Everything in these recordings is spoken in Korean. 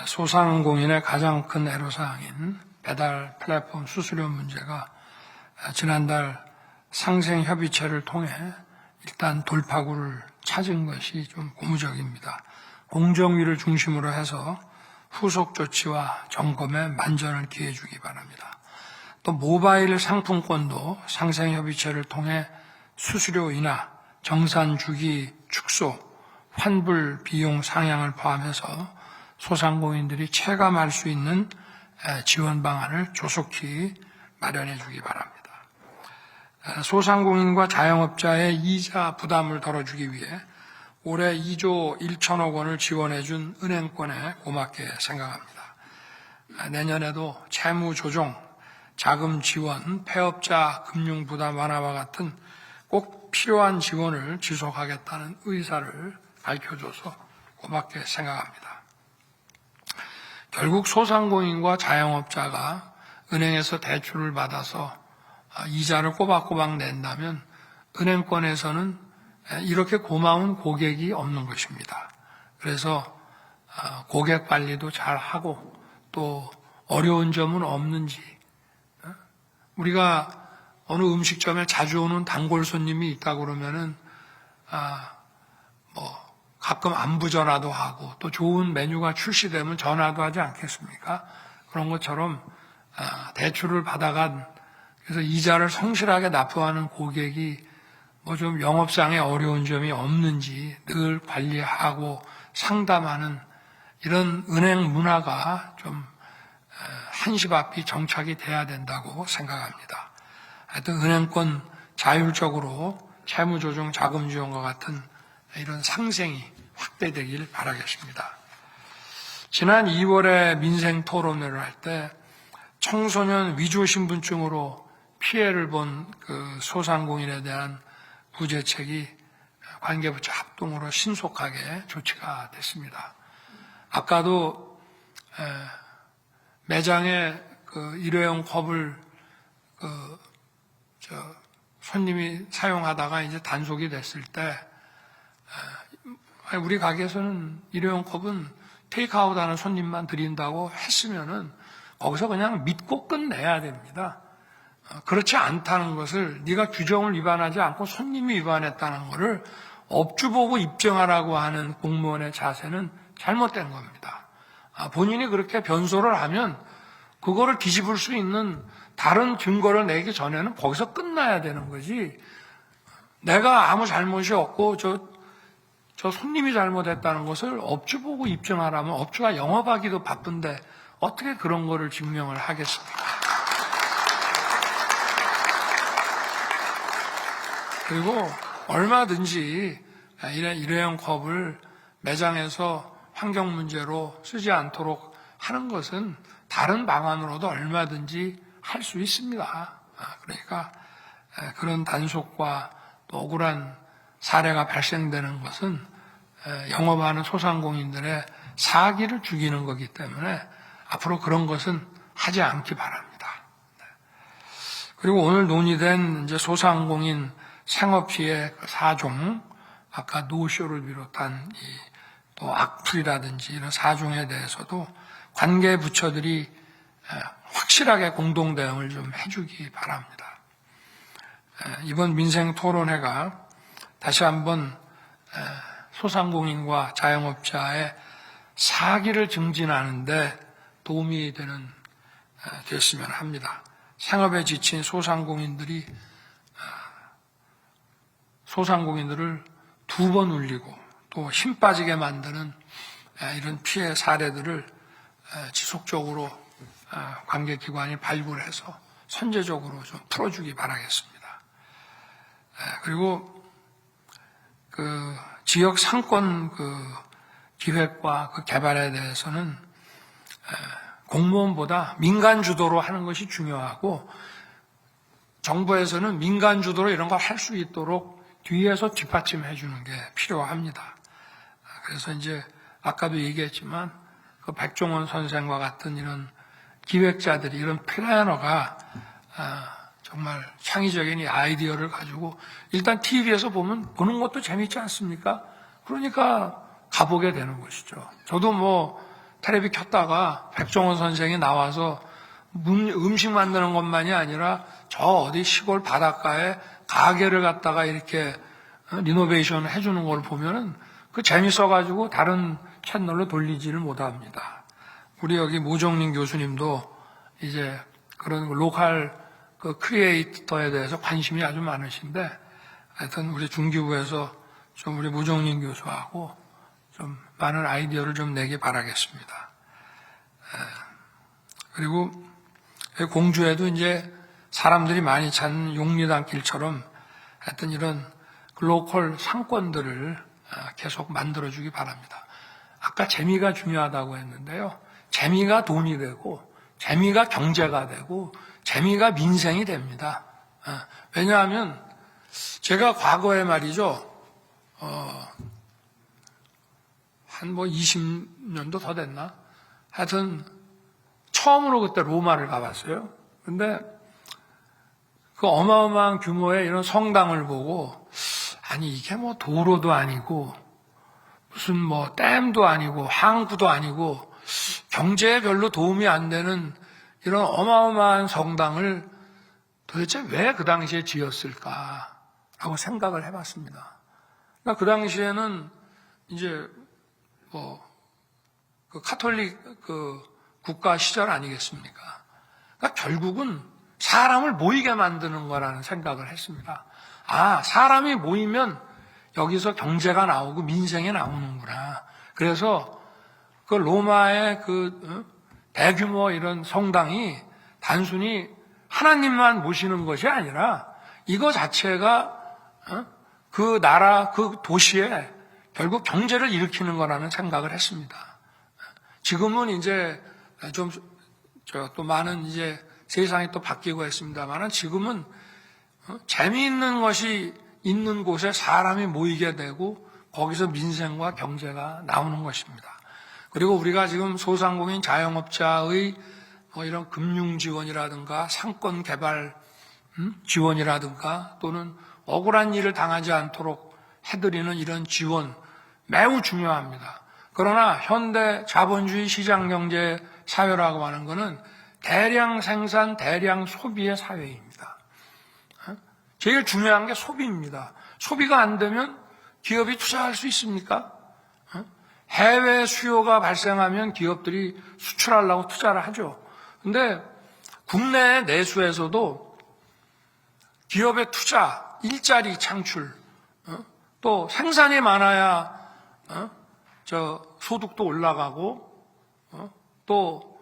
소상공인의 가장 큰 애로사항인 배달 플랫폼 수수료 문제가 지난달 상생협의체를 통해 일단 돌파구를 찾은 것이 좀 고무적입니다. 공정위를 중심으로 해서 후속 조치와 점검에 만전을 기해 주기 바랍니다. 또 모바일 상품권도 상생협의체를 통해 수수료 인하, 정산 주기 축소, 환불 비용 상향을 포함해서 소상공인들이 체감할 수 있는 지원 방안을 조속히 마련해 주기 바랍니다. 소상공인과 자영업자의 이자 부담을 덜어주기 위해 올해 2조 1천억 원을 지원해 준 은행권에 고맙게 생각합니다. 내년에도 채무 조정, 자금 지원, 폐업자 금융 부담 완화와 같은 꼭 필요한 지원을 지속하겠다는 의사를 밝혀줘서 고맙게 생각합니다. 결국 소상공인과 자영업자가 은행에서 대출을 받아서 이자를 꼬박꼬박 낸다면 은행권에서는 이렇게 고마운 고객이 없는 것입니다. 그래서 고객 관리도 잘 하고 또 어려운 점은 없는지, 우리가 어느 음식점에 자주 오는 단골 손님이 있다 그러면은 가끔 안부 전화도 하고 또 좋은 메뉴가 출시되면 전화도 하지 않겠습니까? 그런 것처럼 대출을 받아간, 그래서 이자를 성실하게 납부하는 고객이 좀 영업상의 어려운 점이 없는지 늘 관리하고 상담하는 이런 은행 문화가 좀 한시 앞이 정착이 돼야 된다고 생각합니다. 하여튼 은행권 자율적으로 채무조정, 자금지원과 같은 이런 상생이 확대되길 바라겠습니다. 지난 2월에 민생토론회를 할 때 청소년 위조신분증으로 피해를 본 그 소상공인에 대한 구제책이 관계부처 합동으로 신속하게 조치가 됐습니다. 아까도 매장에 그 일회용 컵을 손님이 사용하다가 이제 단속이 됐을 때 우리 가게에서는 일회용 컵은 테이크아웃하는 손님만 드린다고 했으면은 거기서 그냥 믿고 끝내야 됩니다. 그렇지 않다는 것을, 네가 규정을 위반하지 않고 손님이 위반했다는 것을 업주 보고 입증하라고 하는 공무원의 자세는 잘못된 겁니다. 본인이 그렇게 변소를 하면 그거를 뒤집을 수 있는 다른 증거를 내기 전에는 거기서 끝나야 되는 거지, 내가 아무 잘못이 없고 저 손님이 잘못했다는 것을 업주 보고 입증하라면 업주가 영업하기도 바쁜데 어떻게 그런 거를 증명을 하겠습니까? 그리고 얼마든지 일회용 컵을 매장에서 환경 문제로 쓰지 않도록 하는 것은 다른 방안으로도 얼마든지 할 수 있습니다. 그러니까 그런 단속과 또 억울한 사례가 발생되는 것은 영업하는 소상공인들의 사기를 죽이는 거기 때문에 앞으로 그런 것은 하지 않기 바랍니다. 그리고 오늘 논의된 이제 소상공인 생업피해 4종, 아까 노쇼를 비롯한 또 악플이라든지 이런 4종에 대해서도 관계 부처들이 확실하게 공동 대응을 좀 해주기 바랍니다. 이번 민생 토론회가 다시 한번 소상공인과 자영업자의 사기를 증진하는 데 도움이 됐으면 합니다. 생업에 지친 소상공인들을 두 번 울리고 또 힘 빠지게 만드는 이런 피해 사례들을 지속적으로 관계기관이 발굴해서 선제적으로 좀 풀어주기 바라겠습니다. 그리고 그 지역 상권 기획과 그 개발에 대해서는 공무원보다 민간 주도로 하는 것이 중요하고, 정부에서는 민간 주도로 이런 걸 할 수 있도록 뒤에서 뒷받침해 주는 게 필요합니다. 그래서 이제 아까도 얘기했지만 그 백종원 선생과 같은 이런 기획자들이, 이런 플래너가 정말 창의적인 이 아이디어를 가지고 일단 TV에서 보는 것도 재밌지 않습니까? 그러니까 가보게 되는 것이죠. 저도 텔레비 켰다가 백종원 선생이 나와서 음식 만드는 것만이 아니라 저 어디 시골 바닷가에 가게를 갖다가 이렇게 리노베이션 해주는 걸 보면은 그 재밌어가지고 다른 채널로 돌리지를 못합니다. 우리 여기 모정린 교수님도 이제 그런 로컬 그 크리에이터에 대해서 관심이 아주 많으신데 하여튼 우리 중기부에서 좀 우리 모정린 교수하고 좀 많은 아이디어를 좀 내기 바라겠습니다. 그리고 공주에도 이제 사람들이 많이 찾는 용리단 길처럼 하여튼 이런 로컬 상권들을 계속 만들어주기 바랍니다. 아까 재미가 중요하다고 했는데요. 재미가 돈이 되고 재미가 경제가 되고 재미가 민생이 됩니다. 왜냐하면 제가 과거에 말이죠. 한 20년도 더 됐나? 하여튼 처음으로 그때 로마를 가봤어요. 근데 그 어마어마한 규모의 이런 성당을 보고 아니 이게 도로도 아니고 무슨 댐도 아니고 항구도 아니고 경제에 별로 도움이 안 되는 이런 어마어마한 성당을 도대체 왜 그 당시에 지었을까라고 생각을 해봤습니다. 그러니까 그 당시에는 이제 그 카톨릭 그 국가 시절 아니겠습니까? 그러니까 결국은 사람을 모이게 만드는 거라는 생각을 했습니다. 아, 사람이 모이면 여기서 경제가 나오고 민생이 나오는구나. 그래서 그 로마의 그 대규모 이런 성당이 단순히 하나님만 모시는 것이 아니라 이거 자체가 그 나라, 그 도시에 결국 경제를 일으키는 거라는 생각을 했습니다. 지금은 이제 또 많은 이제 세상이 또 바뀌고 했습니다만 지금은 재미있는 것이 있는 곳에 사람이 모이게 되고 거기서 민생과 경제가 나오는 것입니다. 그리고 우리가 지금 소상공인 자영업자의 이런 금융 지원이라든가 상권 개발 지원이라든가 또는 억울한 일을 당하지 않도록 해드리는 이런 지원 매우 중요합니다. 그러나 현대 자본주의 시장경제 사회라고 하는 것은 대량 생산, 대량 소비의 사회입니다. 제일 중요한 게 소비입니다. 소비가 안 되면 기업이 투자할 수 있습니까? 해외 수요가 발생하면 기업들이 수출하려고 투자를 하죠. 근데 국내 내수에서도 기업의 투자, 일자리 창출, 또 생산이 많아야 소득도 올라가고 또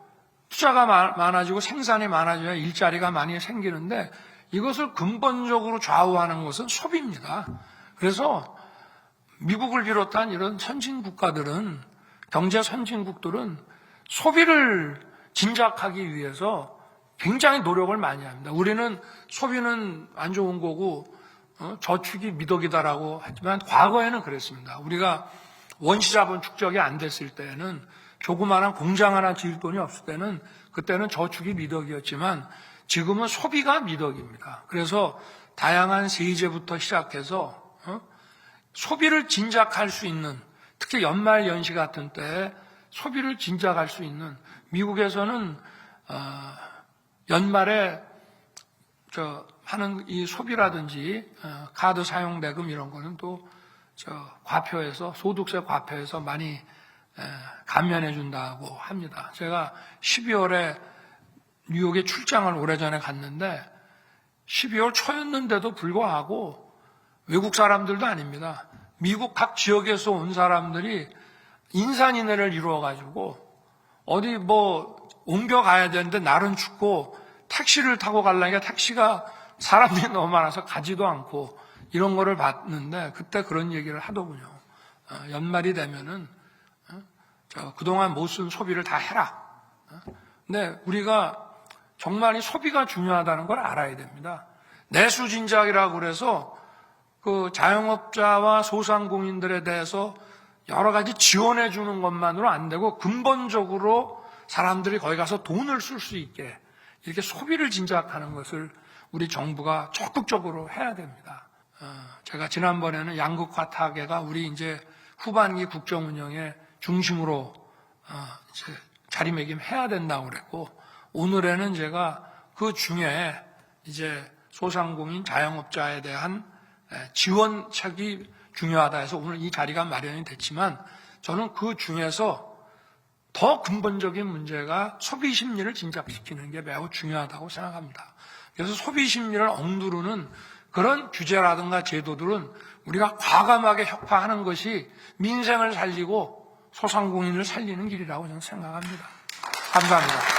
투자가 많아지고 생산이 많아져야 일자리가 많이 생기는데 이것을 근본적으로 좌우하는 것은 소비입니다. 그래서 미국을 비롯한 이런 선진국가들은 경제 선진국들은 소비를 진작하기 위해서 굉장히 노력을 많이 합니다. 우리는 소비는 안 좋은 거고 저축이 미덕이다라고 하지만 과거에는 그랬습니다. 우리가 원시자본 축적이 안 됐을 때에는 조그마한 공장 하나 지을 돈이 없을 때는 그때는 저축이 미덕이었지만 지금은 소비가 미덕입니다. 그래서 다양한 세제부터 시작해서 소비를 진작할 수 있는 특히 연말 연시 같은 때에 소비를 진작할 수 있는 미국에서는 연말에 하는 이 소비라든지 카드 사용 대금 이런 거는 또 과표에서 소득세 과표에서 많이 감면해 준다고 합니다. 제가 12월에 뉴욕에 출장을 오래전에 갔는데 12월 초였는데도 불구하고 외국 사람들도 아닙니다. 미국 각 지역에서 온 사람들이 인산인해를 이루어가지고 어디 옮겨가야 되는데 날은 춥고 택시를 타고 가려니까 택시가 사람들이 너무 많아서 가지도 않고 이런 거를 봤는데 그때 그런 얘기를 하더군요. 연말이 되면은 그동안 못 쓴 소비를 다 해라. 근데 우리가 정말 이 소비가 중요하다는 걸 알아야 됩니다. 내수진작이라고 그래서 그 자영업자와 소상공인들에 대해서 여러 가지 지원해 주는 것만으로 안 되고 근본적으로 사람들이 거기 가서 돈을 쓸 수 있게 이렇게 소비를 진작하는 것을 우리 정부가 적극적으로 해야 됩니다. 제가 지난번에는 양극화 타개가 우리 이제 후반기 국정 운영의 중심으로 이제 자리매김해야 된다고 그랬고, 오늘에는 제가 그 중에 이제 소상공인 자영업자에 대한 지원책이 중요하다 해서 오늘 이 자리가 마련이 됐지만, 저는 그 중에서 더 근본적인 문제가 소비 심리를 진작시키는 게 매우 중요하다고 생각합니다. 그래서 소비 심리를 억누르는 그런 규제라든가 제도들은 우리가 과감하게 혁파하는 것이 민생을 살리고 소상공인을 살리는 길이라고 저는 생각합니다. 감사합니다.